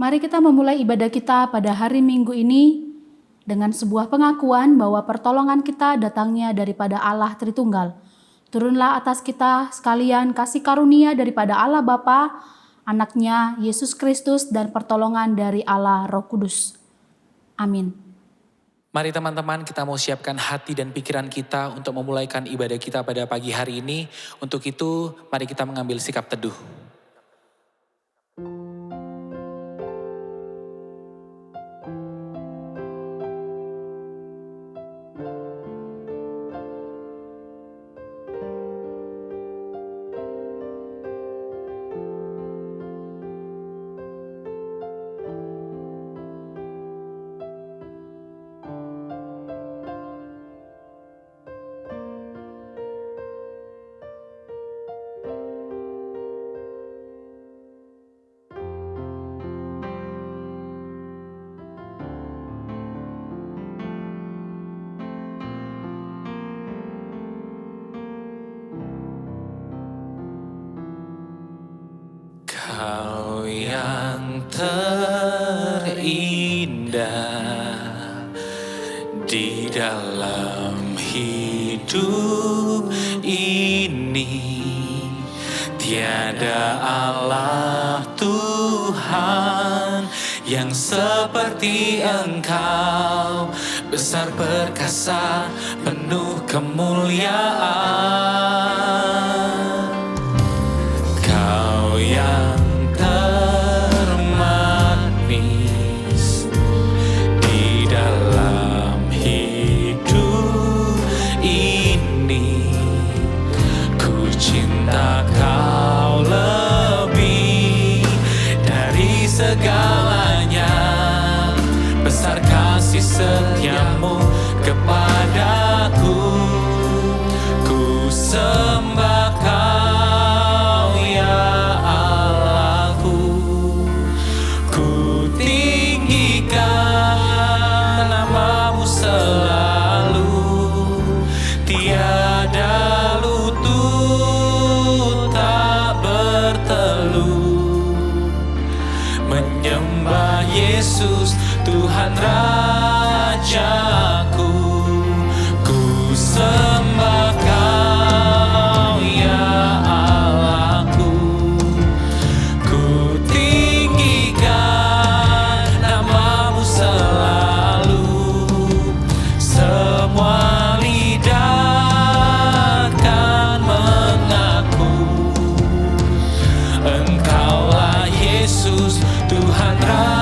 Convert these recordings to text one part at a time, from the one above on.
Mari kita memulai ibadah kita pada hari Minggu ini dengan sebuah pengakuan bahwa pertolongan kita datangnya daripada Allah Tritunggal. Turunlah atas kita sekalian kasih karunia daripada Allah Bapa, Anaknya Yesus Kristus, dan pertolongan dari Allah Roh Kudus. Amin. Mari teman-teman, kita mau siapkan hati dan pikiran kita untuk memulaikan ibadah kita pada pagi hari ini. Untuk itu, mari kita mengambil sikap teduh. Kau yang terindah di dalam hidup ini, tiada Allah Tuhan yang seperti Engkau, besar perkasa, penuh kemuliaan. Kau yang termanis di dalam hidup ini, ku cinta Kau lebih dari segalanya. Besar kasih setiamu kepadaku, ku sembah Kau ya Allahku. Ku tinggikan namamu selalu, tiada lutut tak berteluh, menyembah Yesus Tuhan Rajaku. Ku sembah Kau ya Allahku. Ku tinggikan namamu selalu, semua lidah akan mengaku, Engkaulah Yesus Tuhan Rajaku.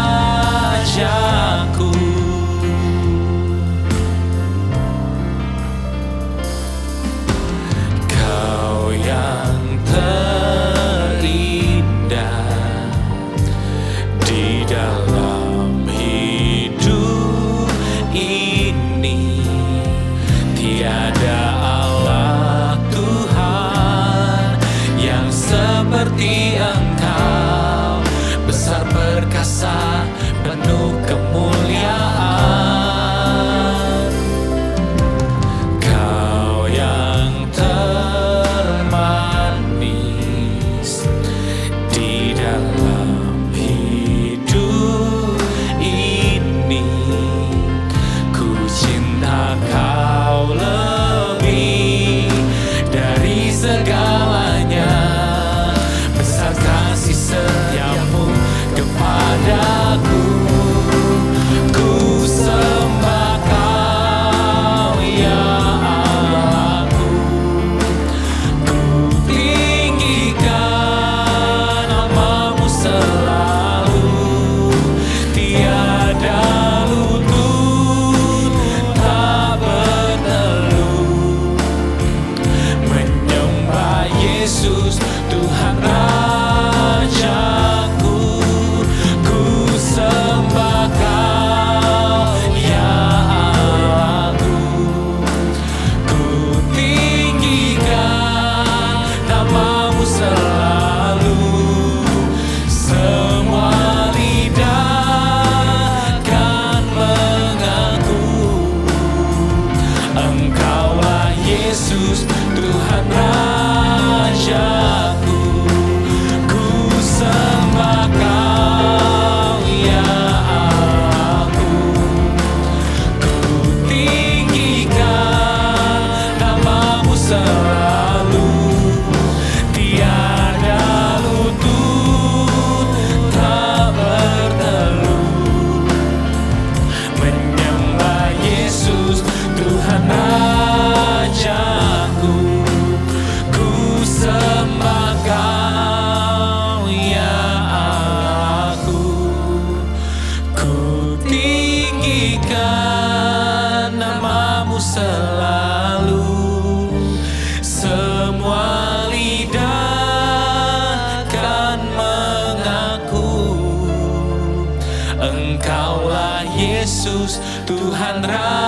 Yesus, Tuhan Rajaku.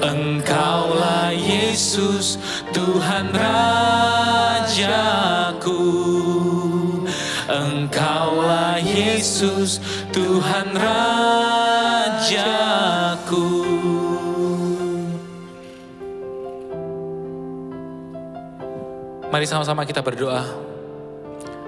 Engkaulah Yesus, Tuhan Rajaku. Engkaulah Yesus, Tuhan Rajaku. Mari sama-sama kita berdoa.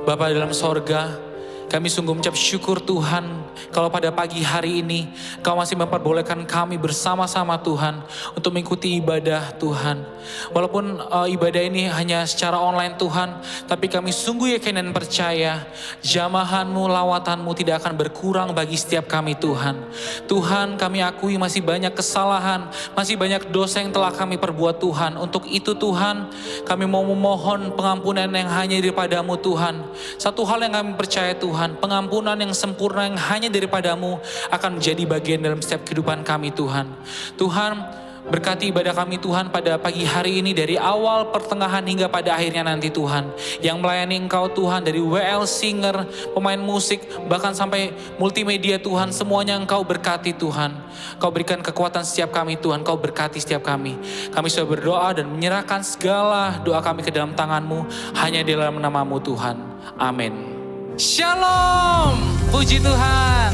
Bapa dalam sorga, kami sungguh mengucap syukur Tuhan, kalau pada pagi hari ini Kau masih memperbolehkan kami bersama-sama Tuhan untuk mengikuti ibadah Tuhan. Walaupun ibadah ini hanya secara online Tuhan, tapi kami sungguh yakin dan percaya jamahan-Mu, lawatan-Mu tidak akan berkurang bagi setiap kami Tuhan. Tuhan, kami akui masih banyak kesalahan, masih banyak dosa yang telah kami perbuat Tuhan. Untuk itu Tuhan, kami mau memohon pengampunan yang hanya daripada-Mu Tuhan. Satu hal yang kami percaya Tuhan, pengampunan yang sempurna yang hanya daripada-Mu akan menjadi bagian dalam setiap kehidupan kami Tuhan. Tuhan, berkati ibadah kami Tuhan pada pagi hari ini dari awal, pertengahan hingga pada akhirnya nanti Tuhan. Yang melayani Engkau Tuhan dari WL Singer, pemain musik, bahkan sampai multimedia Tuhan, semuanya Engkau berkati Tuhan. Kau berikan kekuatan setiap kami Tuhan, Kau berkati setiap kami. Kami sudah berdoa dan menyerahkan segala doa kami ke dalam tangan-Mu, hanya di dalam nama-Mu Tuhan. Amin. Shalom, puji Tuhan.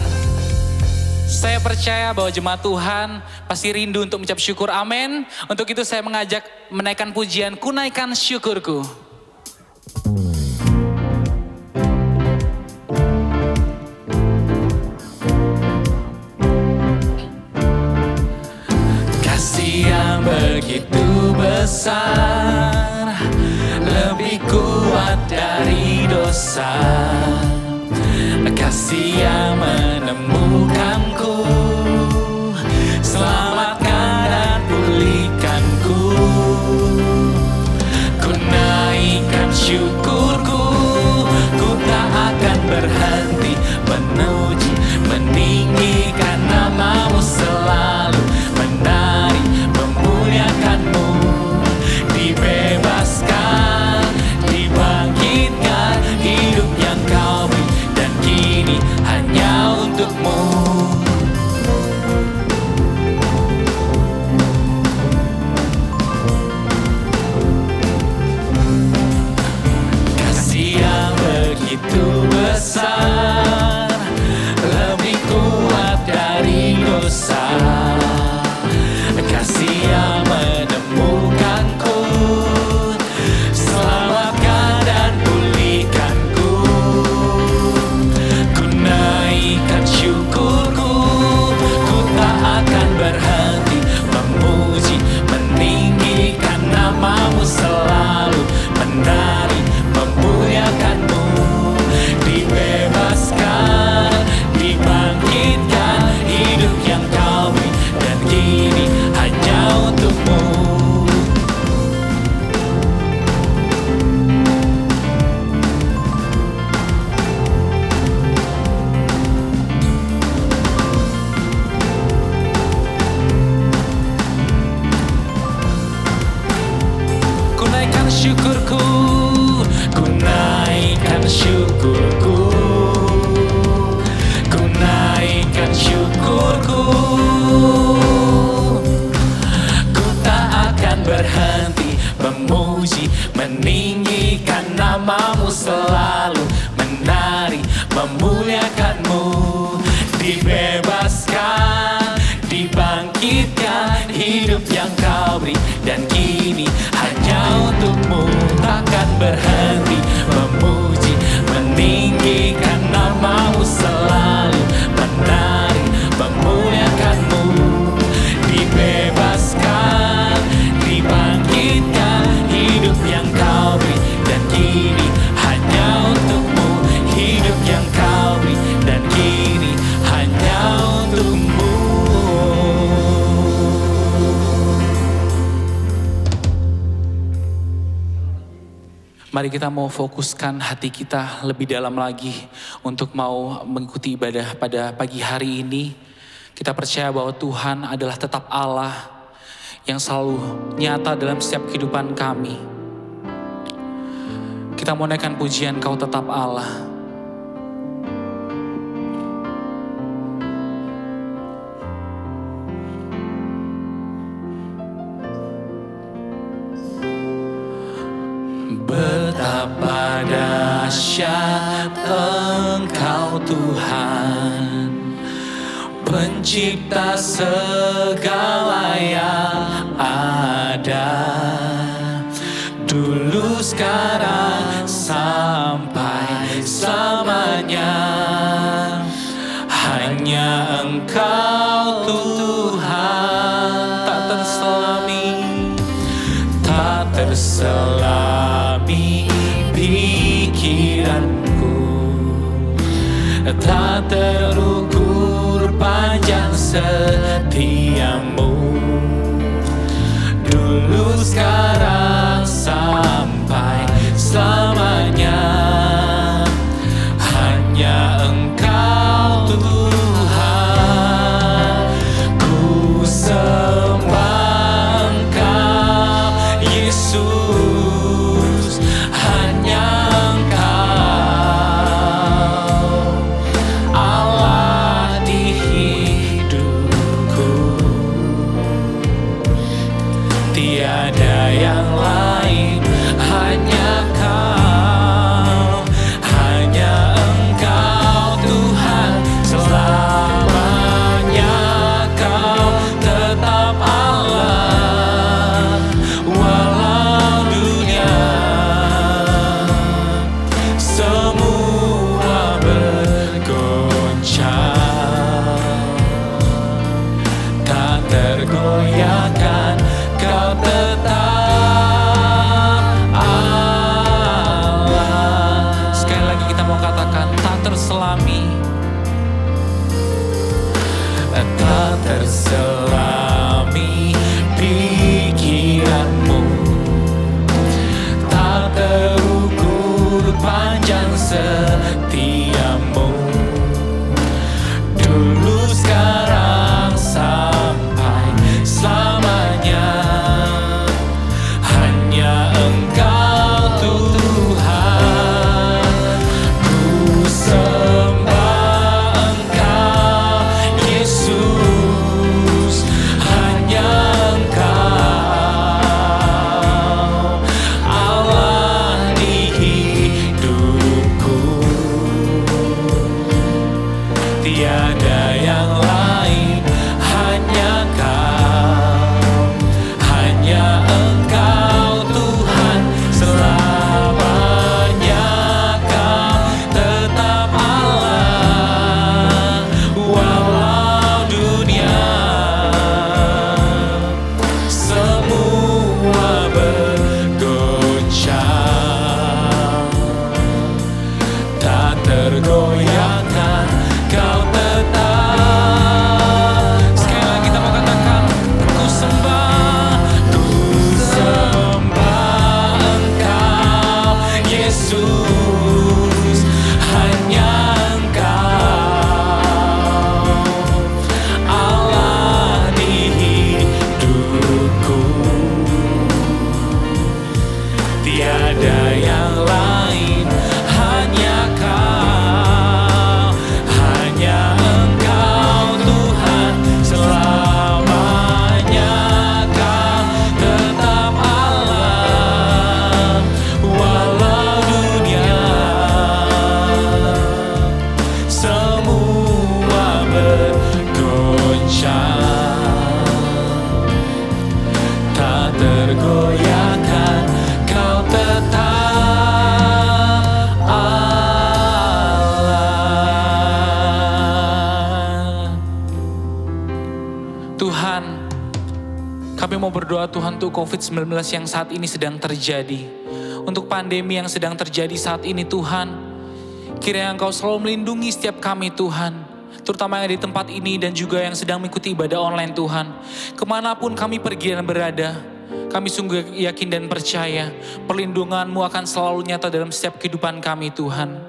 Saya percaya bahwa jemaat Tuhan pasti rindu untuk mengucap syukur, amin. Untuk itu saya mengajak menaikkan pujian, ku naikkan syukurku. Kasih yang begitu besar, lebih kuat dari dosa. Kasih yang menemukanku, selamatkan dan pulihkanku. Ku naikkan syukurku, ku tak akan berhenti memuji, meninggikan nama-Mu selalu, menari, memuliakan-Mu, dibebaskan, dibangkitkan, hidup yang Kau beri dan kini hanya untuk-Mu. Kasih yang begitu besar, lebih kuat dari dosa. Kasih yang menemukanku, selamatkan dan pulihkanku. Ku naikkan syukurku, ku tak akan berhenti memuji, meninggikan nama-Mu selalu, menari, memuliakan-Mu, dibebaskan, dibangkitkan, hidup yang Kau beri dan kini hanya untuk-Mu. Ku naikkan syukurku, ku naikkan syukurku, ku naikkan syukurku. Ku tak akan berhenti memuji, meninggikan nama-Mu selalu, menari, memuliakan-Mu, dibebaskan, dibangkitkan, hidup yang Kau beri dan kini hanya untuk-Mu. Takkan berhenti memuji, meninggikan nama-Mu selalu, menari, memuliakan-Mu, dibebaskan, dibangkitkan, hidup yang Kau beri dan kini hanya untuk-Mu. Hidup yang Kau beri dan kini hanya untuk-Mu. Mari kita mau fokuskan hati kita lebih dalam lagi untuk mau mengikuti ibadah pada pagi hari ini. Kita percaya bahwa Tuhan adalah tetap Allah yang selalu nyata dalam setiap kehidupan kami. Kita mau naikkan pujian, Kau tetap Allah. Betapa dahsyat Engkau Tuhan, Pencipta segala yang ada, dulu, sekarang, sampai selamanya. Hanya Engkau Tuhan, tak terselami pikiranku, tak terukur panjang setiamu, dulu, sekarang, sampai selamanya. Hanya Engkau Tuhan, ku sembah Engkau Yesus. Hanya Engkau Allah di hidupku, tiada yang lain, hanya Kau, hanya Engkau Tuhan. Selamanya Kau tetap Allah, walau dunia semua bergoncang, tak tergoyahkan, Kau tetap Allah. Sekali lagi kita mau katakan, tak terselami, tak terselami pikiranmu, tak terukur panjang setiamu, dulu, sekarang, sampai selamanya. Hanya Engkau Tuhan, ku sembah Engkau Yesus. Hanya Engkau Allah di hidupku, tiada yang lain, hanya Kau, hanya Engkau Tuhan. Selamanya Kau tetap Allah, walau dunia semua bergoncang, tak tergoyahkan, Kau tetap. Sekali lagi kita mau katakan, ku sembah Engkau Yesus. Hanya Engkau Allah di hidupku, tiada yang lain, hanya Kau, hanya Engkau Tuhan. Selamanya Kau tetap Allah, walau dunia semua bergoncang, tak tergoyahkan, Kau tetap Allah. Tuhan, kami mau berdoa Tuhan untuk COVID-19 yang saat ini sedang terjadi, untuk pandemi yang sedang terjadi saat ini Tuhan. Kiranya Engkau selalu melindungi setiap kami Tuhan, terutama yang di tempat ini dan juga yang sedang mengikuti ibadah online Tuhan. Kemanapun kami pergi dan berada, kami sungguh yakin dan percaya perlindungan-Mu akan selalu nyata dalam setiap kehidupan kami Tuhan.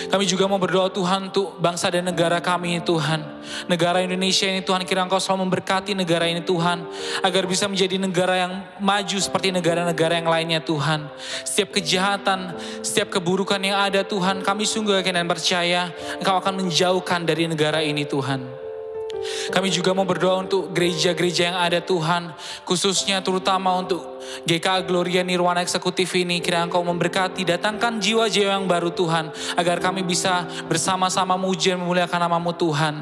Kami juga mau berdoa Tuhan untuk bangsa dan negara kami Tuhan. Negara Indonesia ini Tuhan, kiranya Engkau selalu memberkati negara ini Tuhan, agar bisa menjadi negara yang maju seperti negara-negara yang lainnya Tuhan. Setiap kejahatan, setiap keburukan yang ada Tuhan, kami sungguh yakin dan percaya Engkau akan menjauhkan dari negara ini Tuhan. Kami juga mau berdoa untuk gereja-gereja yang ada Tuhan, khususnya terutama untuk GKA Gloria Nirwana Eksekutif ini. Kiranya Engkau memberkati, datangkan jiwa-jiwa yang baru Tuhan, agar kami bisa bersama-sama memuji dan memuliakan nama-Mu Tuhan.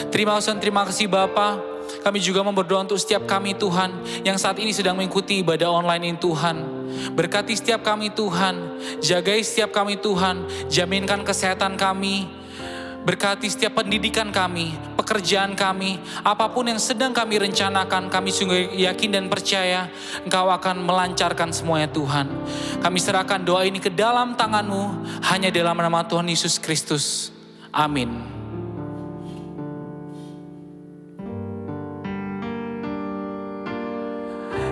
Terima kasih Bapa. Kami juga mau berdoa untuk setiap kami Tuhan, yang saat ini sedang mengikuti ibadah online ini Tuhan. Berkati setiap kami Tuhan, jagai setiap kami Tuhan, jaminkan kesehatan kami. Berkati setiap pendidikan kami, pekerjaan kami, apapun yang sedang kami rencanakan, kami sungguh yakin dan percaya Engkau akan melancarkan semuanya Tuhan. Kami serahkan doa ini ke dalam tangan-Mu, hanya dalam nama Tuhan Yesus Kristus. Amin.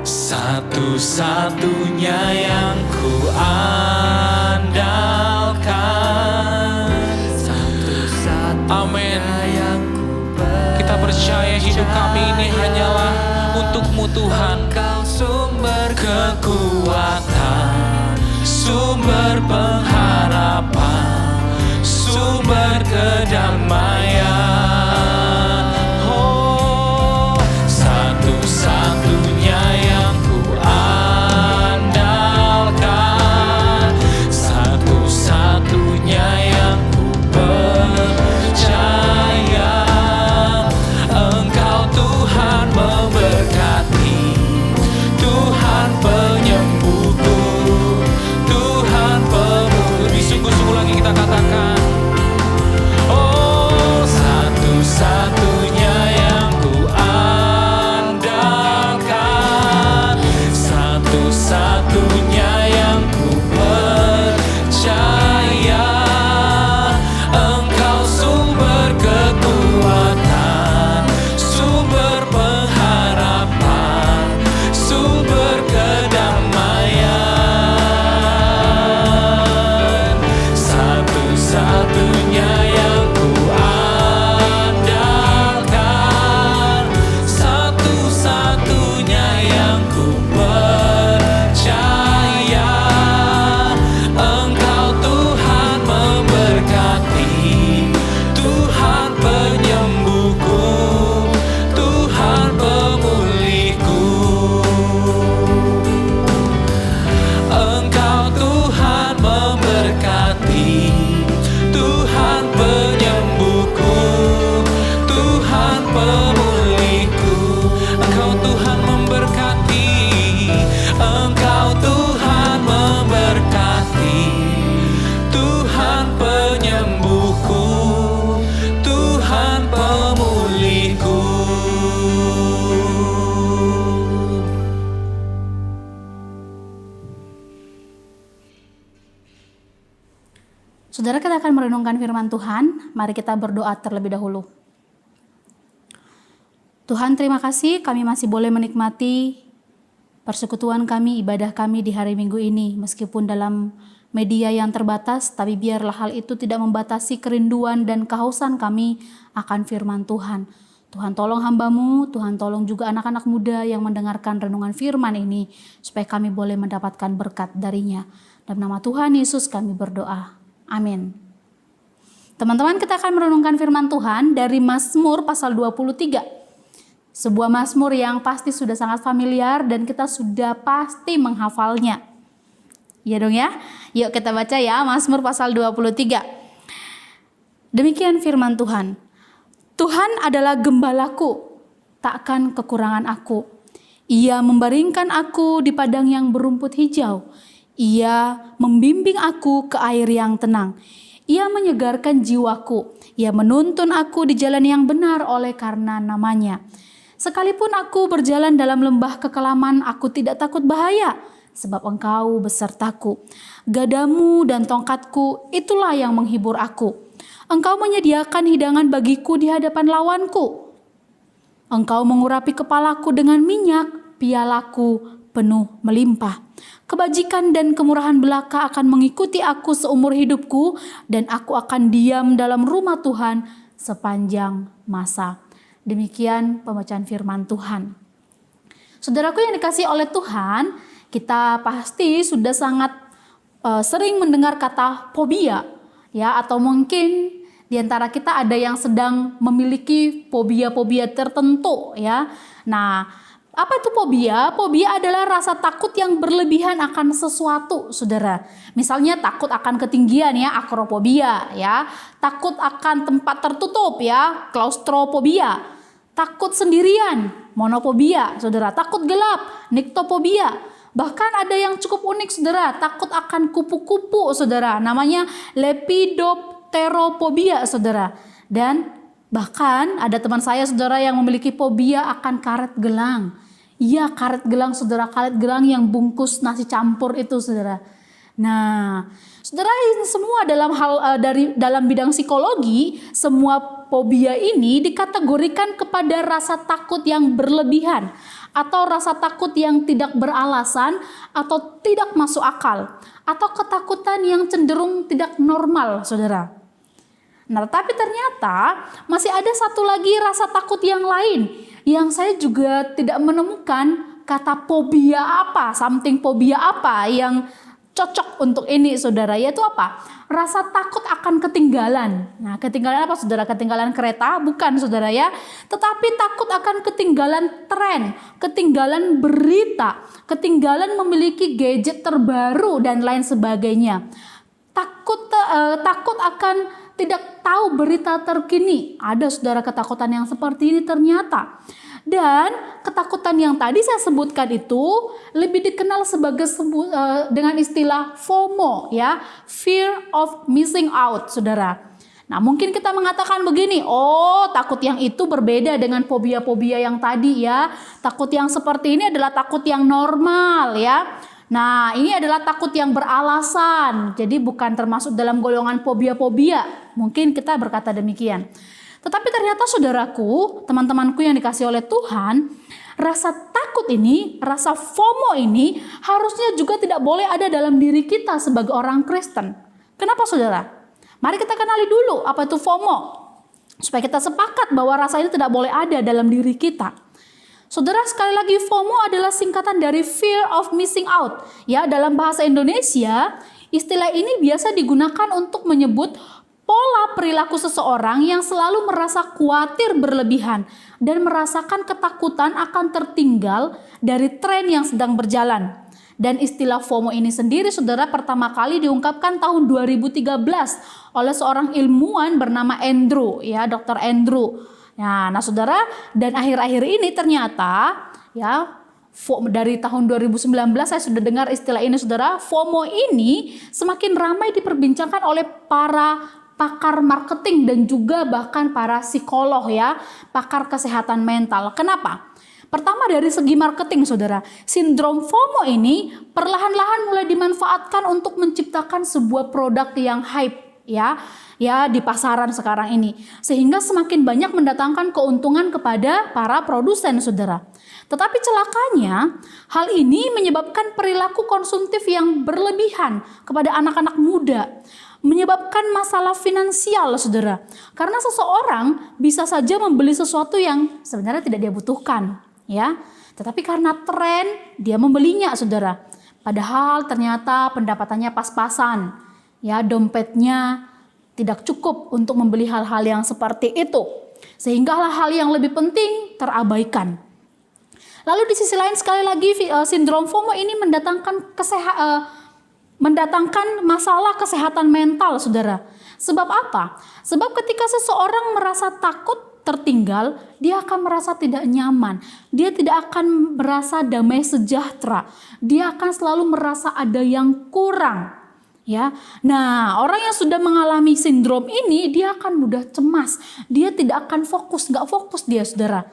Satu-satunya yang ku andalkan, amin. Kita percaya hidup kami ini hanyalah untuk-Mu Tuhan. Kau sumber kekuatan, sumber pengharapan, sumber kedamaian. Oh, satu-satunya yang ku andalkan, satu-satunya yang ku percaya. Engkau Tuhan memberkati, Tuhan penyembuhku, Tuhan pemulih. Lebih sungguh-sungguh lagi kita katakan, oh, satu-satunya yang ku andalkan, satu-satunya yang ku percaya. Engkau sumber kekuatan, sumber pengharapan, sumber kedamaian. Satu-satunya yang ku andalkan, satu-satunya yang ku percaya. Engkau Tuhan memberkati, Tuhan penyembuhku, Tuhan pemulihku. Engkau Tuhan memberkati, Tuhan penyembuhku, Tuhan pemulihku. Engkau Tuhan memberkati, Engkau Tuhan memberkati, Tuhan penyembuhku, Tuhan pemulihku. Saudara, kita akan merenungkan firman Tuhan. Mari kita berdoa terlebih dahulu. Tuhan, terima kasih kami masih boleh menikmati persekutuan kami, ibadah kami di hari Minggu ini. Meskipun dalam media yang terbatas, tapi biarlah hal itu tidak membatasi kerinduan dan kehausan kami akan firman Tuhan. Tuhan tolong hamba-Mu, Tuhan tolong juga anak-anak muda yang mendengarkan renungan firman ini, supaya kami boleh mendapatkan berkat darinya. Dalam nama Tuhan Yesus kami berdoa. Amin. Teman-teman, kita akan merenungkan firman Tuhan dari Mazmur pasal 23. Sebuah Mazmur yang pasti sudah sangat familiar dan kita sudah pasti menghafalnya. Iya dong ya? Yuk kita baca ya, Mazmur pasal 23. Demikian firman Tuhan. Tuhan adalah gembalaku, takkan kekurangan aku. Ia membaringkan aku di padang yang berumput hijau. Ia membimbing aku ke air yang tenang. Ia menyegarkan jiwaku. Ia menuntun aku di jalan yang benar oleh karena namanya. Sekalipun aku berjalan dalam lembah kekelaman, aku tidak takut bahaya, sebab Engkau besertaku. Gadamu dan tongkatku, itulah yang menghibur aku. Engkau menyediakan hidangan bagiku di hadapan lawanku. Engkau mengurapi kepalaku dengan minyak, pialaku penuh melimpah. Kebajikan dan kemurahan belaka akan mengikuti aku seumur hidupku, dan aku akan diam dalam rumah Tuhan sepanjang masa. Demikian pembacaan firman Tuhan. Saudaraku yang dikasihi oleh Tuhan, kita pasti sudah sangat sering mendengar kata fobia, ya, atau mungkin di antara kita ada yang sedang memiliki fobia-fobia tertentu ya. Nah, apa itu fobia? Fobia adalah rasa takut yang berlebihan akan sesuatu, saudara. Misalnya takut akan ketinggian ya, akrofobia ya. Takut akan tempat tertutup ya, klaustrofobia. Takut sendirian, monofobia, saudara. Takut gelap, niktofobia. Bahkan ada yang cukup unik, saudara, takut akan kupu-kupu, saudara. Namanya lepidopterophobia, saudara. Dan bahkan ada teman saya, saudara, yang memiliki fobia akan karet gelang. Iya, karet gelang, saudara. Karet gelang yang bungkus nasi campur itu, saudara. Nah, saudara, ini semua dalam bidang psikologi, semua fobia ini dikategorikan kepada rasa takut yang berlebihan atau rasa takut yang tidak beralasan atau tidak masuk akal atau ketakutan yang cenderung tidak normal, saudara. Nah, tapi ternyata masih ada satu lagi rasa takut yang lain yang saya juga tidak menemukan kata fobia apa, something fobia apa yang cocok untuk ini, saudara, yaitu apa? Rasa takut akan ketinggalan. Nah, ketinggalan apa, saudara? Ketinggalan kereta? Bukan, saudara ya. Tetapi takut akan ketinggalan tren, ketinggalan berita, ketinggalan memiliki gadget terbaru dan lain sebagainya. Takut akan tidak tahu berita terkini. Ada, saudara, ketakutan yang seperti ini ternyata. Dan ketakutan yang tadi saya sebutkan itu lebih dikenal sebagai dengan istilah FOMO ya, fear of missing out, saudara. Nah, mungkin kita mengatakan begini, oh, takut yang itu berbeda dengan fobia-fobia yang tadi ya. Takut yang seperti ini adalah takut yang normal ya. Nah, ini adalah takut yang beralasan. Jadi bukan termasuk dalam golongan fobia-fobia. Mungkin kita berkata demikian. Tetapi ternyata, saudaraku, teman-temanku yang dikasihi oleh Tuhan, rasa takut ini, rasa FOMO ini harusnya juga tidak boleh ada dalam diri kita sebagai orang Kristen. Kenapa, saudara? Mari kita kenali dulu apa itu FOMO, supaya kita sepakat bahwa rasa ini tidak boleh ada dalam diri kita. Saudara, sekali lagi, FOMO adalah singkatan dari fear of missing out. Ya, dalam bahasa Indonesia, istilah ini biasa digunakan untuk menyebut pola perilaku seseorang yang selalu merasa khawatir berlebihan dan merasakan ketakutan akan tertinggal dari tren yang sedang berjalan. Dan istilah FOMO ini sendiri, saudara, pertama kali diungkapkan tahun 2013 oleh seorang ilmuwan bernama Andrew, ya, Dr. Andrew. Nah, saudara, dan akhir-akhir ini ternyata, ya, dari tahun 2019 saya sudah dengar istilah ini, saudara. FOMO ini semakin ramai diperbincangkan oleh para pakar marketing dan juga bahkan para psikolog ya, pakar kesehatan mental. Kenapa? Pertama, dari segi marketing, saudara, sindrom FOMO ini perlahan-lahan mulai dimanfaatkan untuk menciptakan sebuah produk yang hype ya di pasaran sekarang ini, sehingga semakin banyak mendatangkan keuntungan kepada para produsen, saudara. Tetapi celakanya, hal ini menyebabkan perilaku konsumtif yang berlebihan kepada anak-anak muda, menyebabkan masalah finansial, saudara. Karena seseorang bisa saja membeli sesuatu yang sebenarnya tidak dia butuhkan, ya. Tetapi karena tren, dia membelinya, saudara. Padahal ternyata pendapatannya pas-pasan, ya, dompetnya tidak cukup untuk membeli hal-hal yang seperti itu. Sehingga hal-hal yang lebih penting terabaikan. Lalu di sisi lain, sekali lagi, sindrom FOMO ini mendatangkan masalah kesehatan mental, saudara. Sebab apa? Sebab ketika seseorang merasa takut tertinggal, dia akan merasa tidak nyaman. Dia tidak akan merasa damai sejahtera. Dia akan selalu merasa ada yang kurang. Ya, nah, orang yang sudah mengalami sindrom ini, dia akan mudah cemas. Dia tidak akan fokus, nggak fokus dia, saudara.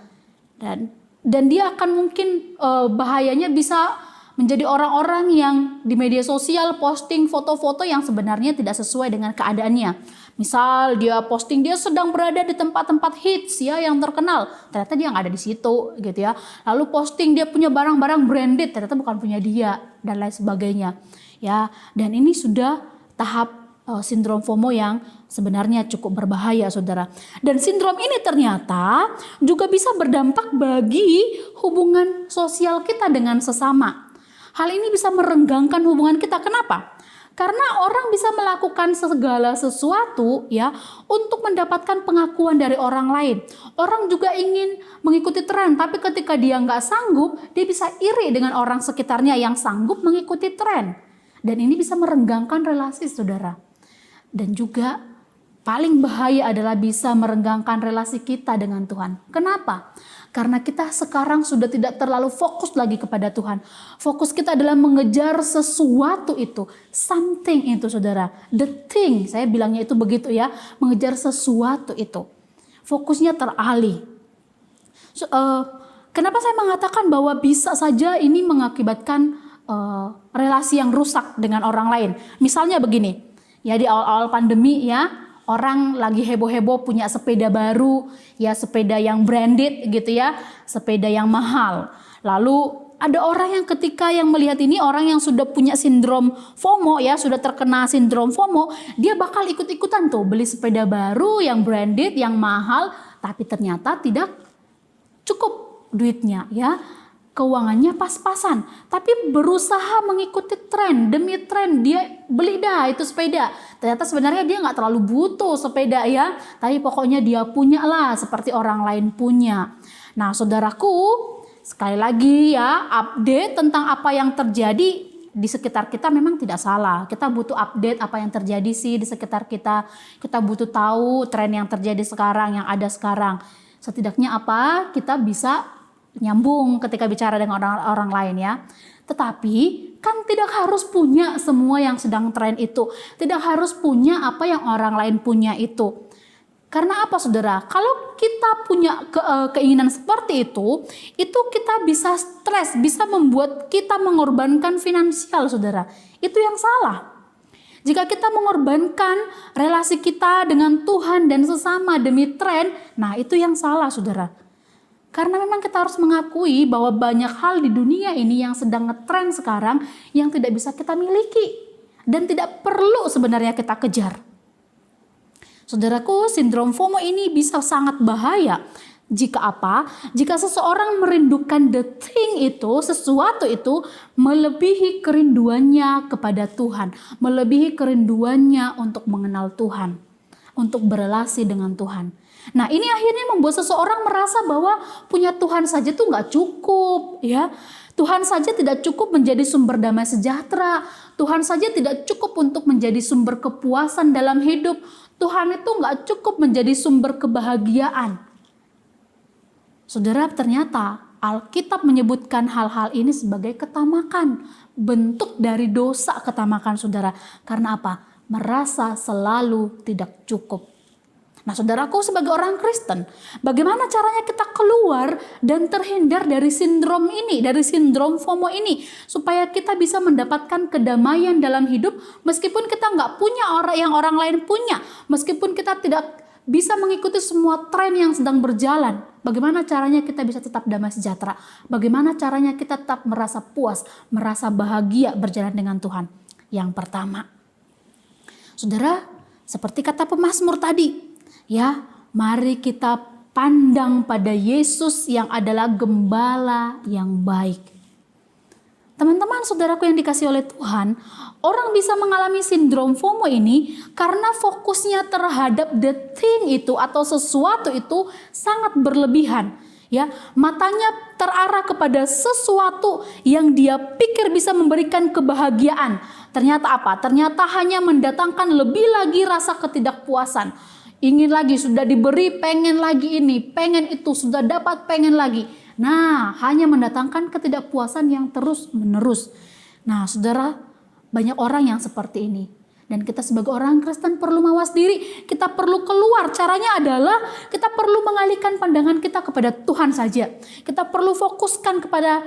Dan dia akan mungkin bahayanya bisa menjadi orang-orang yang di media sosial posting foto-foto yang sebenarnya tidak sesuai dengan keadaannya. Misal dia posting dia sedang berada di tempat-tempat hits ya yang terkenal, ternyata dia nggak ada di situ gitu ya. Lalu posting dia punya barang-barang branded, ternyata bukan punya dia dan lain sebagainya. Ya, dan ini sudah tahap sindrom FOMO yang sebenarnya cukup berbahaya, saudara. Dan sindrom ini ternyata juga bisa berdampak bagi hubungan sosial kita dengan sesama. Hal ini bisa merenggangkan hubungan kita. Kenapa? Karena orang bisa melakukan segala sesuatu ya untuk mendapatkan pengakuan dari orang lain. Orang juga ingin mengikuti tren, tapi ketika dia nggak sanggup, dia bisa iri dengan orang sekitarnya yang sanggup mengikuti tren. Dan ini bisa merenggangkan relasi, saudara. Dan juga paling bahaya adalah bisa merenggangkan relasi kita dengan Tuhan. Kenapa? Karena kita sekarang sudah tidak terlalu fokus lagi kepada Tuhan. Fokus kita adalah mengejar sesuatu itu. Something itu, saudara. The thing, saya bilangnya itu begitu ya. Mengejar sesuatu itu. Fokusnya teralih. Kenapa saya mengatakan bahwa bisa saja ini mengakibatkan relasi yang rusak dengan orang lain. Misalnya begini, ya di awal-awal pandemi ya. Orang lagi heboh-heboh punya sepeda baru, ya sepeda yang branded gitu ya, sepeda yang mahal. Lalu ada orang yang ketika yang melihat ini, orang yang sudah punya sindrom FOMO ya, sudah terkena sindrom FOMO, dia bakal ikut-ikutan tuh beli sepeda baru yang branded, yang mahal, tapi ternyata tidak cukup duitnya ya. Keuangannya pas-pasan, tapi berusaha mengikuti tren, demi tren dia beli dah itu sepeda. Ternyata sebenarnya dia nggak terlalu butuh sepeda ya, tapi pokoknya dia punya lah seperti orang lain punya. Nah saudaraku, sekali lagi ya, update tentang apa yang terjadi di sekitar kita memang tidak salah. Kita butuh update apa yang terjadi sih di sekitar kita. Kita butuh tahu tren yang terjadi sekarang, yang ada sekarang. Setidaknya apa, kita bisa nyambung ketika bicara dengan orang lain ya. Tetapi kan tidak harus punya semua yang sedang tren itu. Tidak harus punya apa yang orang lain punya itu. Karena apa saudara? Kalau kita punya keinginan seperti itu kita bisa stres, bisa membuat kita mengorbankan finansial saudara. Itu yang salah. Jika kita mengorbankan relasi kita dengan Tuhan dan sesama demi tren, nah itu yang salah saudara. Karena memang kita harus mengakui bahwa banyak hal di dunia ini yang sedang ngetren sekarang yang tidak bisa kita miliki dan tidak perlu sebenarnya kita kejar. Saudaraku, sindrom FOMO ini bisa sangat bahaya. Jika apa? Jika seseorang merindukan the thing itu, sesuatu itu melebihi kerinduannya kepada Tuhan, melebihi kerinduannya untuk mengenal Tuhan, untuk berelasi dengan Tuhan. Nah ini akhirnya membuat seseorang merasa bahwa punya Tuhan saja tuh nggak cukup ya. Tuhan saja tidak cukup menjadi sumber damai sejahtera. Tuhan saja tidak cukup untuk menjadi sumber kepuasan dalam hidup. Tuhan itu nggak cukup menjadi sumber kebahagiaan. Saudara, ternyata Alkitab menyebutkan hal-hal ini sebagai ketamakan. Bentuk dari dosa ketamakan saudara. Karena apa? Merasa selalu tidak cukup. Nah saudaraku, sebagai orang Kristen, bagaimana caranya kita keluar dan terhindar dari sindrom ini, dari sindrom FOMO ini, supaya kita bisa mendapatkan kedamaian dalam hidup meskipun kita nggak punya orang yang orang lain punya, meskipun kita tidak bisa mengikuti semua tren yang sedang berjalan. Bagaimana caranya kita bisa tetap damai sejahtera? Bagaimana caranya kita tetap merasa puas, merasa bahagia berjalan dengan Tuhan? Yang pertama, saudara, seperti kata pemazmur tadi, ya, mari kita pandang pada Yesus yang adalah gembala yang baik. Teman-teman, saudaraku yang dikasihi oleh Tuhan, orang bisa mengalami sindrom FOMO ini karena fokusnya terhadap the thing itu atau sesuatu itu sangat berlebihan. Ya, matanya terarah kepada sesuatu yang dia pikir bisa memberikan kebahagiaan. Ternyata apa? Ternyata hanya mendatangkan lebih lagi rasa ketidakpuasan. Ingin lagi, sudah diberi, pengen lagi ini, pengen itu, sudah dapat, pengen lagi. Nah, hanya mendatangkan ketidakpuasan yang terus menerus. Nah, saudara, banyak orang yang seperti ini. Dan kita sebagai orang Kristen perlu mawas diri, kita perlu keluar. Caranya adalah kita perlu mengalihkan pandangan kita kepada Tuhan saja. Kita perlu fokuskan kepada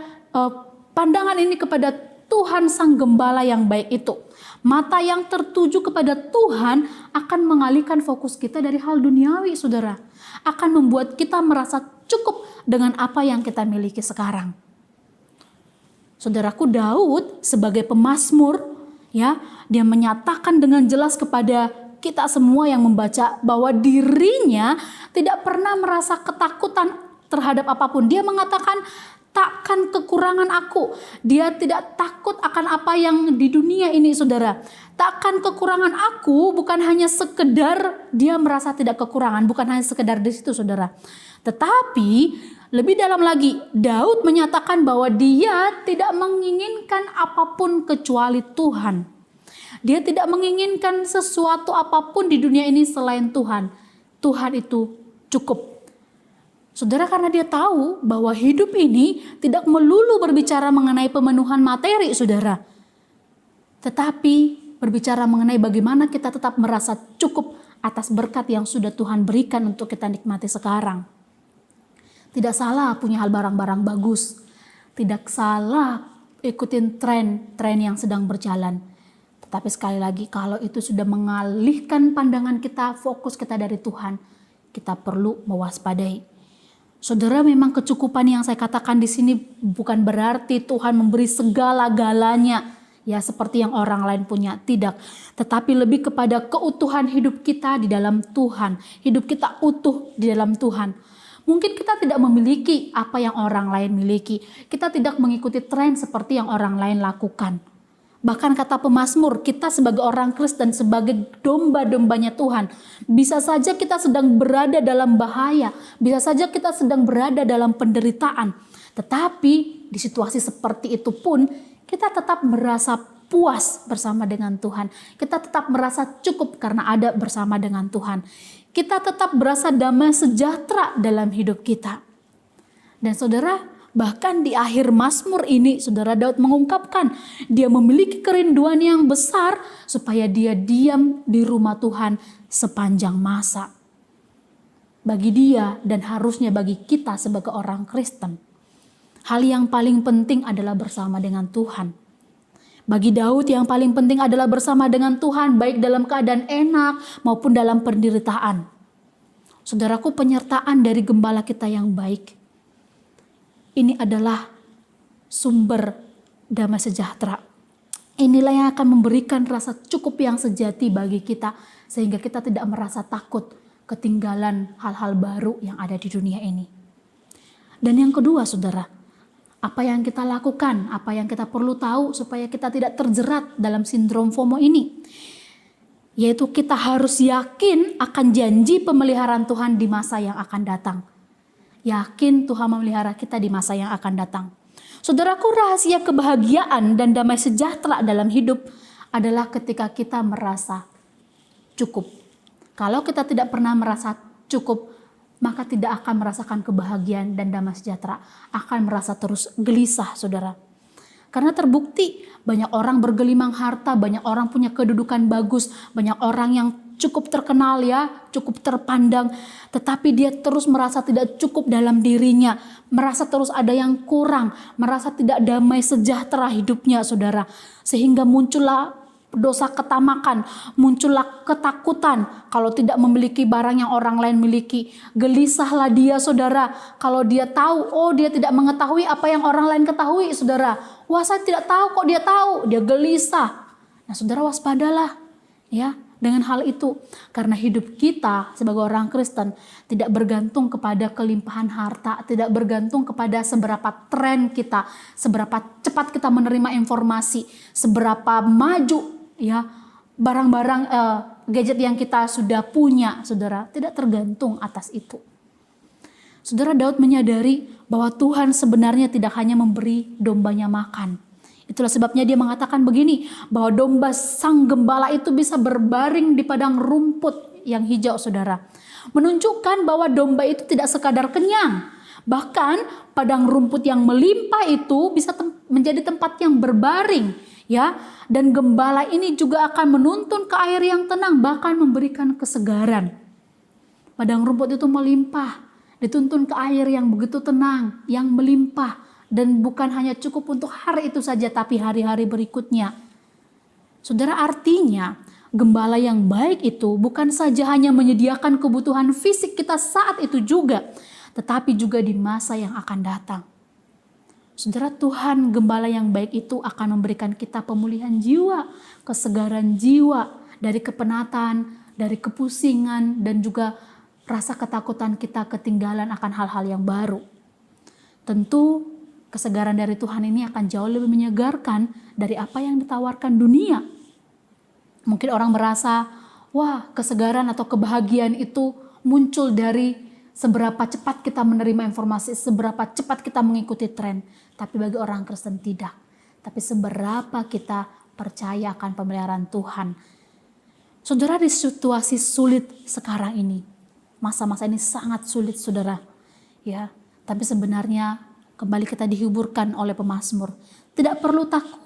pandangan ini kepada Tuhan Sang Gembala yang baik itu. Mata yang tertuju kepada Tuhan akan mengalihkan fokus kita dari hal duniawi, saudara. Akan membuat kita merasa cukup dengan apa yang kita miliki sekarang. Saudaraku, Daud sebagai pemazmur, ya, dia menyatakan dengan jelas kepada kita semua yang membaca bahwa dirinya tidak pernah merasa ketakutan terhadap apapun. Dia mengatakan, takkan kekurangan aku. Dia tidak takut akan apa yang di dunia ini, saudara. Takkan kekurangan aku bukan hanya sekedar dia merasa tidak kekurangan, bukan hanya sekedar di situ, saudara. Tetapi lebih dalam lagi, Daud menyatakan bahwa dia tidak menginginkan apapun kecuali Tuhan. Dia tidak menginginkan sesuatu apapun di dunia ini selain Tuhan. Tuhan itu cukup. Saudara, karena dia tahu bahwa hidup ini tidak melulu berbicara mengenai pemenuhan materi, saudara. Tetapi berbicara mengenai bagaimana kita tetap merasa cukup atas berkat yang sudah Tuhan berikan untuk kita nikmati sekarang. Tidak salah punya hal barang-barang bagus. Tidak salah ikutin tren yang sedang berjalan. Tetapi sekali lagi, kalau itu sudah mengalihkan pandangan kita, fokus kita dari Tuhan, kita perlu mewaspadai. Saudara, memang kecukupan yang saya katakan di sini bukan berarti Tuhan memberi segala-galanya ya seperti yang orang lain punya, tidak. Tetapi lebih kepada keutuhan hidup kita di dalam Tuhan. Hidup kita utuh di dalam Tuhan. Mungkin kita tidak memiliki apa yang orang lain miliki. Kita tidak mengikuti tren seperti yang orang lain lakukan. Bahkan kata pemazmur, kita sebagai orang Kristen, sebagai domba-dombanya Tuhan, bisa saja kita sedang berada dalam bahaya, bisa saja kita sedang berada dalam penderitaan. Tetapi di situasi seperti itu pun, kita tetap merasa puas bersama dengan Tuhan. Kita tetap merasa cukup karena ada bersama dengan Tuhan. Kita tetap berasa damai sejahtera dalam hidup kita. Dan saudara, bahkan di akhir Mazmur ini, saudara, Daud mengungkapkan dia memiliki kerinduan yang besar supaya dia diam di rumah Tuhan sepanjang masa. Bagi dia dan harusnya bagi kita sebagai orang Kristen, hal yang paling penting adalah bersama dengan Tuhan. Bagi Daud yang paling penting adalah bersama dengan Tuhan, baik dalam keadaan enak maupun dalam penderitaan. Saudaraku, penyertaan dari gembala kita yang baik, ini adalah sumber damai sejahtera. Inilah yang akan memberikan rasa cukup yang sejati bagi kita, sehingga kita tidak merasa takut ketinggalan hal-hal baru yang ada di dunia ini. Dan yang kedua, saudara, apa yang kita lakukan, apa yang kita perlu tahu supaya kita tidak terjerat dalam sindrom FOMO ini, yaitu kita harus yakin akan janji pemeliharaan Tuhan di masa yang akan datang. Yakin Tuhan memelihara kita di masa yang akan datang. Saudaraku, rahasia kebahagiaan dan damai sejahtera dalam hidup adalah ketika kita merasa cukup. Kalau kita tidak pernah merasa cukup, maka tidak akan merasakan kebahagiaan dan damai sejahtera. Akan merasa terus gelisah, saudara. Karena terbukti banyak orang bergelimang harta, banyak orang punya kedudukan bagus, banyak orang yang cukup terkenal ya, cukup terpandang, tetapi dia terus merasa tidak cukup dalam dirinya, merasa terus ada yang kurang, merasa tidak damai sejahtera hidupnya, saudara. Sehingga muncullah dosa ketamakan, muncullah ketakutan kalau tidak memiliki barang yang orang lain miliki. Gelisahlah dia, saudara, kalau dia tahu, oh dia tidak mengetahui apa yang orang lain ketahui, saudara. Wah, saya tidak tahu kok dia tahu, dia gelisah. Nah, saudara, waspadalah ya dengan hal itu, karena hidup kita sebagai orang Kristen tidak bergantung kepada kelimpahan harta, tidak bergantung kepada seberapa tren kita, seberapa cepat kita menerima informasi, seberapa maju ya barang-barang gadget yang kita sudah punya, saudara, tidak tergantung atas itu. Saudara, Daud menyadari bahwa Tuhan sebenarnya tidak hanya memberi dombanya makan. Itulah sebabnya dia mengatakan begini, bahwa domba sang gembala itu bisa berbaring di padang rumput yang hijau, saudara. Menunjukkan bahwa domba itu tidak sekadar kenyang. Bahkan padang rumput yang melimpah itu bisa menjadi tempat yang berbaring, ya. Dan gembala ini juga akan menuntun ke air yang tenang, bahkan memberikan kesegaran. Padang rumput itu melimpah, dituntun ke air yang begitu tenang, yang melimpah. Dan bukan hanya cukup untuk hari itu saja, tapi hari-hari berikutnya. Saudara, artinya gembala yang baik itu bukan saja hanya menyediakan kebutuhan fisik kita saat itu juga, tetapi juga di masa yang akan datang. Saudara, Tuhan gembala yang baik itu akan memberikan kita pemulihan jiwa, kesegaran jiwa dari kepenatan, dari kepusingan, dan juga rasa ketakutan kita ketinggalan akan hal-hal yang baru. Tentu Kesegaran dari Tuhan ini akan jauh lebih menyegarkan dari apa yang ditawarkan dunia. Mungkin orang merasa, wah, kesegaran atau kebahagiaan itu muncul dari seberapa cepat kita menerima informasi, seberapa cepat kita mengikuti tren. Tapi bagi orang Kristen tidak. Tapi seberapa kita percaya akan pemeliharaan Tuhan. Saudara, di situasi sulit sekarang ini, masa-masa ini sangat sulit, saudara. Ya, tapi sebenarnya kembali kita dihiburkan oleh pemazmur. Tidak perlu takut.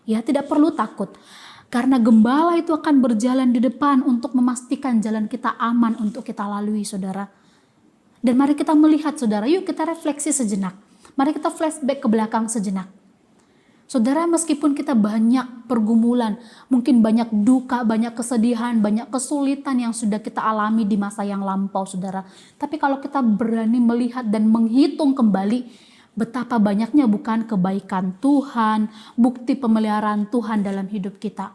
Ya, tidak perlu takut. Karena gembala itu akan berjalan di depan untuk memastikan jalan kita aman untuk kita lalui, saudara. Dan mari kita melihat, saudara, yuk kita refleksi sejenak. Mari kita flashback ke belakang sejenak. Saudara, meskipun kita banyak pergumulan, mungkin banyak duka, banyak kesedihan, banyak kesulitan yang sudah kita alami di masa yang lampau, saudara. Tapi kalau kita berani melihat dan menghitung kembali betapa banyaknya bukan kebaikan Tuhan, bukti pemeliharaan Tuhan dalam hidup kita.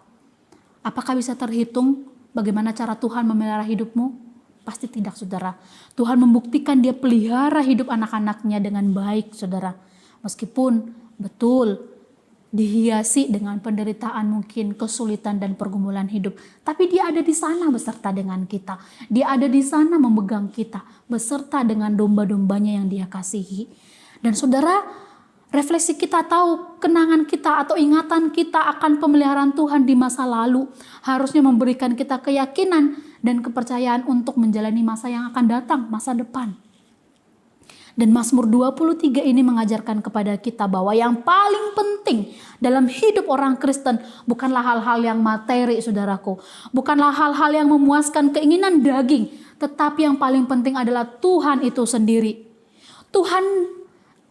Apakah bisa terhitung bagaimana cara Tuhan memelihara hidupmu? Pasti tidak, saudara. Tuhan membuktikan Dia pelihara hidup anak-anaknya dengan baik, saudara. Meskipun betul dihiasi dengan penderitaan, mungkin kesulitan dan pergumulan hidup. Tapi Dia ada di sana beserta dengan kita. Dia ada di sana memegang kita beserta dengan domba-dombanya yang Dia kasihi. Dan saudara, refleksi kita tahu kenangan kita atau ingatan kita akan pemeliharaan Tuhan di masa lalu harusnya memberikan kita keyakinan dan kepercayaan untuk menjalani masa yang akan datang, masa depan. Dan Mazmur 23 ini mengajarkan kepada kita bahwa yang paling penting dalam hidup orang Kristen bukanlah hal-hal yang materi, saudaraku. Bukanlah hal-hal yang memuaskan keinginan daging, tetapi yang paling penting adalah Tuhan itu sendiri. Tuhan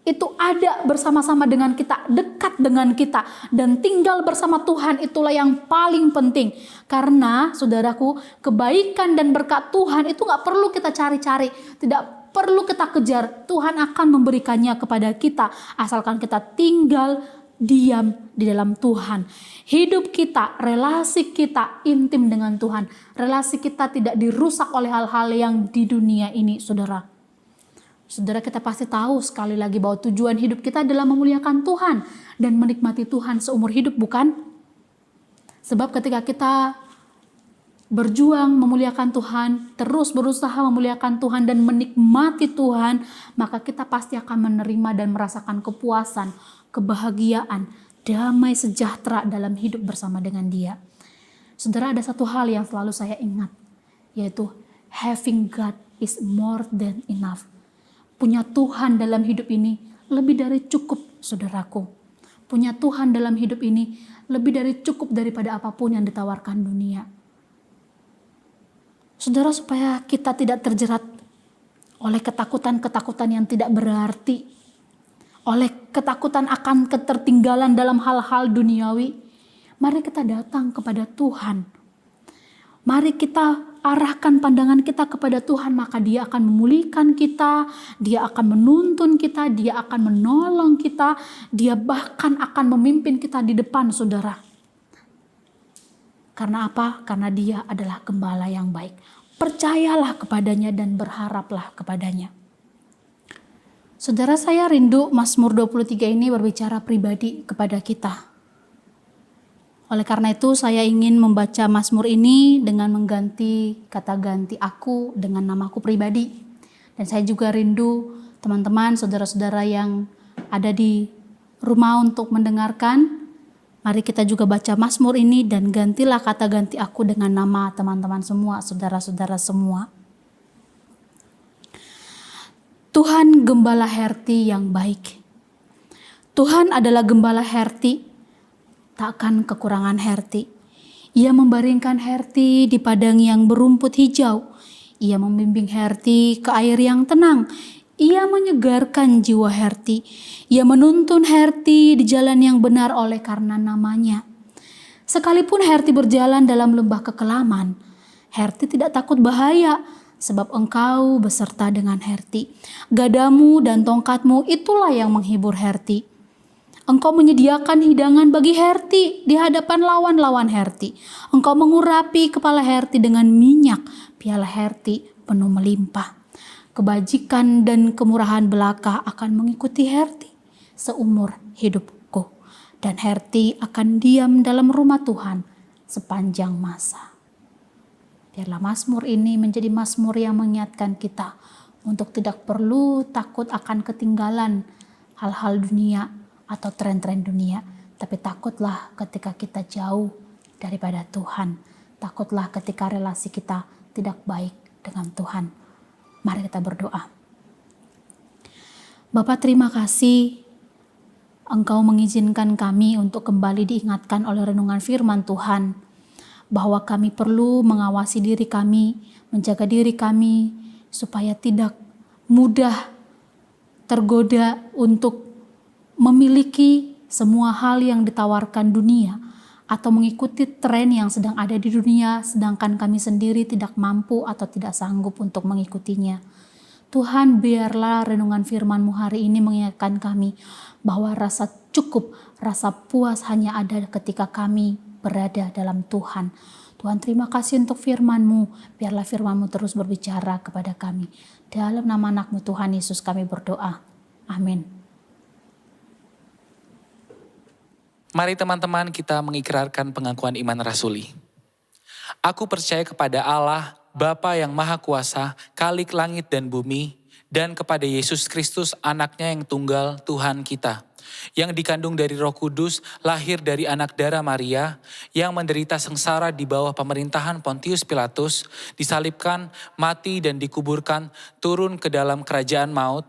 itu ada bersama-sama dengan kita, dekat dengan kita, dan tinggal bersama Tuhan itulah yang paling penting. Karena saudaraku, kebaikan dan berkat Tuhan itu gak perlu kita cari-cari, tidak perlu kita kejar. Tuhan akan memberikannya kepada kita asalkan kita tinggal diam di dalam Tuhan. Hidup kita, relasi kita intim dengan Tuhan. Relasi kita tidak dirusak oleh hal-hal yang di dunia ini, saudara. Saudara, kita pasti tahu sekali lagi bahwa tujuan hidup kita adalah memuliakan Tuhan dan menikmati Tuhan seumur hidup, bukan? Sebab ketika kita berjuang memuliakan Tuhan, terus berusaha memuliakan Tuhan dan menikmati Tuhan, maka kita pasti akan menerima dan merasakan kepuasan, kebahagiaan, damai sejahtera dalam hidup bersama dengan Dia. Saudara, ada satu hal yang selalu saya ingat, yaitu having God is more than enough. Punya Tuhan dalam hidup ini lebih dari cukup, saudaraku. Punya Tuhan dalam hidup ini lebih dari cukup daripada apapun yang ditawarkan dunia. Saudara, supaya kita tidak terjerat oleh ketakutan-ketakutan yang tidak berarti, oleh ketakutan akan ketertinggalan dalam hal-hal duniawi, mari kita datang kepada Tuhan. Mari kita arahkan pandangan kita kepada Tuhan, maka Dia akan memulihkan kita, Dia akan menuntun kita, Dia akan menolong kita, Dia bahkan akan memimpin kita di depan, saudara. Karena apa? Karena Dia adalah gembala yang baik. Percayalah kepadanya dan berharaplah kepadanya. Saudara, saya rindu Mazmur 23 ini berbicara pribadi kepada kita. Oleh karena itu saya ingin membaca Mazmur ini dengan mengganti kata ganti aku dengan namaku pribadi. Dan saya juga rindu teman-teman, saudara-saudara yang ada di rumah untuk mendengarkan. Mari kita juga baca Mazmur ini dan gantilah kata ganti aku dengan nama teman-teman semua, saudara-saudara semua. Tuhan gembala Herti yang baik. Tuhan adalah gembala Herti, takkan kekurangan Herti. Ia membaringkan Herti di padang yang berumput hijau. Ia membimbing Herti ke air yang tenang. Ia menyegarkan jiwa Herti. Ia menuntun Herti di jalan yang benar oleh karena namanya. Sekalipun Herti berjalan dalam lembah kekelaman, Herti tidak takut bahaya, sebab engkau beserta dengan Herti. Gadamu dan tongkatmu itulah yang menghibur Herti. Engkau menyediakan hidangan bagi Herti di hadapan lawan-lawan Herti. Engkau mengurapi kepala Herti dengan minyak, piala Herti penuh melimpah. Kebajikan dan kemurahan belaka akan mengikuti Herti seumur hidupku. Dan Herti akan diam dalam rumah Tuhan sepanjang masa. Biarlah mazmur ini menjadi mazmur yang mengingatkan kita untuk tidak perlu takut akan ketinggalan hal-hal dunia atau tren-tren dunia. Tapi takutlah ketika kita jauh daripada Tuhan. Takutlah ketika relasi kita tidak baik dengan Tuhan. Mari kita berdoa. Bapa, terima kasih Engkau mengizinkan kami untuk kembali diingatkan oleh renungan firman Tuhan, bahwa kami perlu mengawasi diri kami, menjaga diri kami, supaya tidak mudah tergoda untuk memiliki semua hal yang ditawarkan dunia, atau mengikuti tren yang sedang ada di dunia, sedangkan kami sendiri tidak mampu atau tidak sanggup untuk mengikutinya. Tuhan, biarlah renungan firman-Mu hari ini mengingatkan kami bahwa rasa cukup, rasa puas hanya ada ketika kami berada dalam Tuhan. Tuhan, terima kasih untuk firman-Mu. Biarlah firman-Mu terus berbicara kepada kami. Dalam nama anak-Mu Tuhan Yesus kami berdoa. Amin. Mari teman-teman kita mengikrarkan pengakuan iman rasuli. Aku percaya kepada Allah, Bapa yang Maha Kuasa, Khalik langit dan bumi, dan kepada Yesus Kristus anaknya yang tunggal Tuhan kita, yang dikandung dari Roh Kudus, lahir dari anak darah Maria, yang menderita sengsara di bawah pemerintahan Pontius Pilatus, disalibkan, mati dan dikuburkan, turun ke dalam kerajaan maut,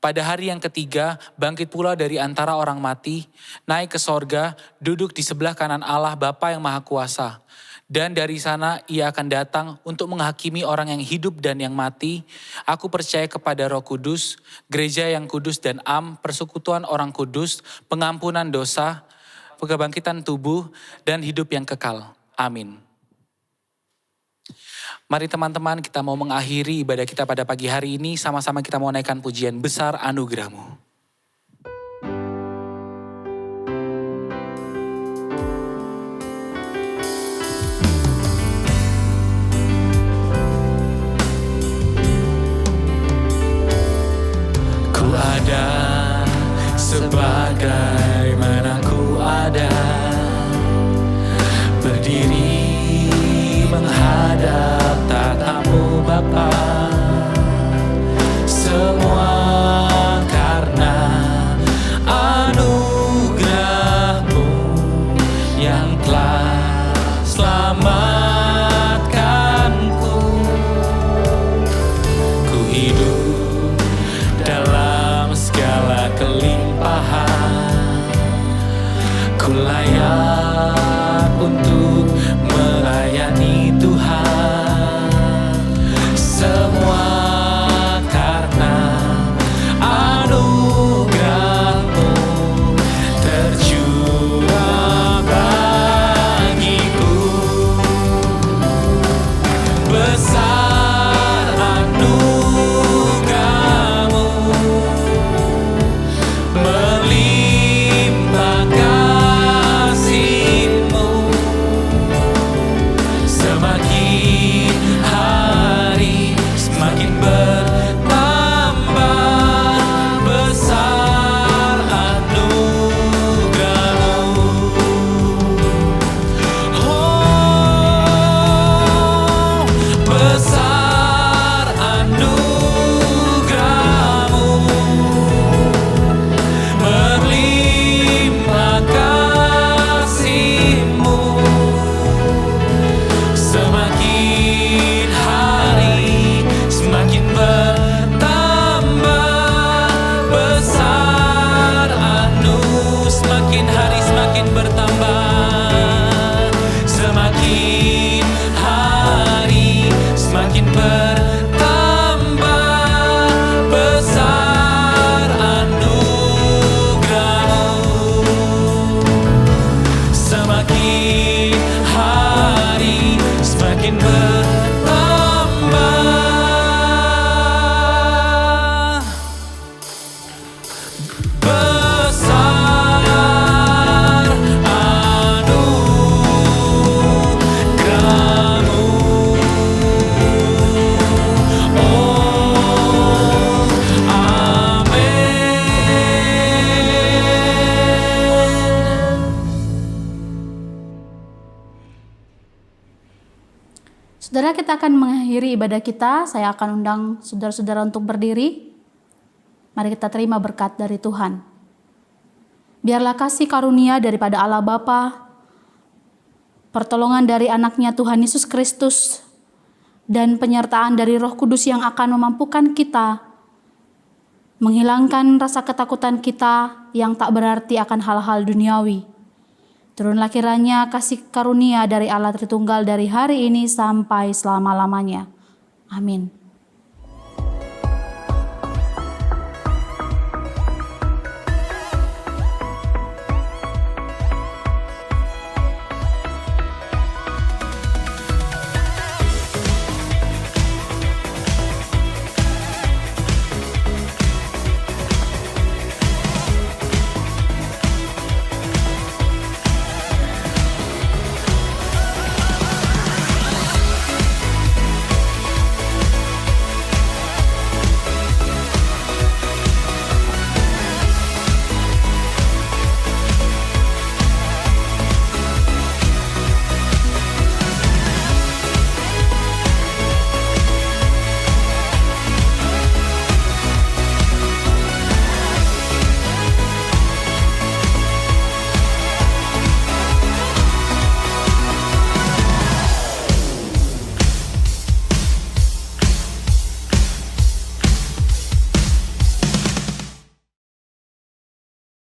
pada hari yang ketiga bangkit pula dari antara orang mati, naik ke sorga, duduk di sebelah kanan Allah Bapa yang Maha Kuasa. Dan dari sana ia akan datang untuk menghakimi orang yang hidup dan yang mati. Aku percaya kepada Roh Kudus, gereja yang kudus dan persekutuan orang kudus, pengampunan dosa, kebangkitan tubuh, dan hidup yang kekal. Amin. Mari teman-teman kita mau mengakhiri ibadah kita pada pagi hari ini. Sama-sama kita mau naikkan pujian besar anugerah-Mu. Sebagaimana ku ada, berdiri menghadap tatamu Bapa, semua karena anugerah-Mu yang telah selamatkanku. Ku hidup dalam segala kelimpahan, ku layak untuk melayani Tuhan. Semua karena anugerah-Mu tercurah bagiku. Besar anugerah-Mu, melimpah kasih-Mu, semakin Saudara, kita akan mengakhiri ibadah kita. Saya akan undang saudara-saudara untuk berdiri. Mari kita terima berkat dari Tuhan. Biarlah kasih karunia daripada Allah Bapa, pertolongan dari anaknya Tuhan Yesus Kristus, dan penyertaan dari Roh Kudus yang akan memampukan kita menghilangkan rasa ketakutan kita yang tak berarti akan hal-hal duniawi. Turunlah kiranya kasih karunia dari Allah Tritunggal dari hari ini sampai selama-lamanya. Amin.